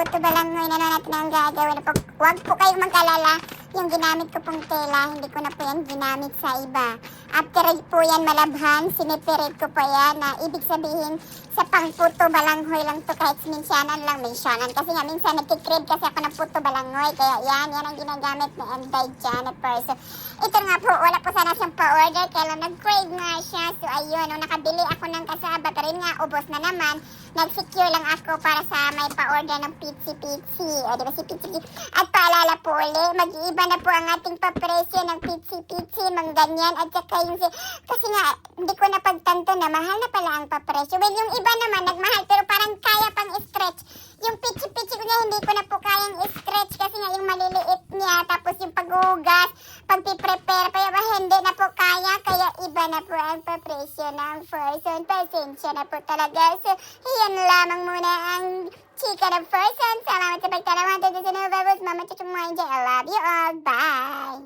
puto balangoy na natin ang gagawin. Huwag po kayong mag-alala. Yung ginamit ko pong tela, hindi ko na po yan ginamit sa iba. After po yan malabhan, siniperate ko pa yan na ibig sabihin sa pangputo balanghoy lang to kahit mensyanan lang mensyanan. Kasi nga minsan nagkikrib kasi ako ng puto balanghoy. Kaya yan ang ginagamit ni M.Day Jennifer. So ito nga po, wala po sana siyang pa-order. Kaya lang nag-crave nga siya. So ayun, nung nakabili ako ng kasaba, pero yun nga, ubos na naman. Nag-secure lang ako para sa may pa-order ng pizzi-pizzi. O diba si pizzi? At paalala po ulit, mag-iiba na po ang ating papresyo ng pizzi-pizzi, mga ganyan. At saka yung kasi nga, hindi ko napagtanto na mahal na pala ang papresyo. Well, yung iba naman, nagmahal, pero parang kaya pang stretch. Yung pizzi-pizzi ko niya, hindi ko na po kayang stretch kasi nga yung maliliit niya. Tapos yung paghugas, pagpiprepare, kaya ba hindi na po kaya. Kaya iba na po ang papresyo ng person. Pasensya na po talaga. So, yan lamang muna ang chika ng person. Salamat sa pagtalaman. This is Nova Rose. Mama Chuchu Moinja. I love you all. Bye!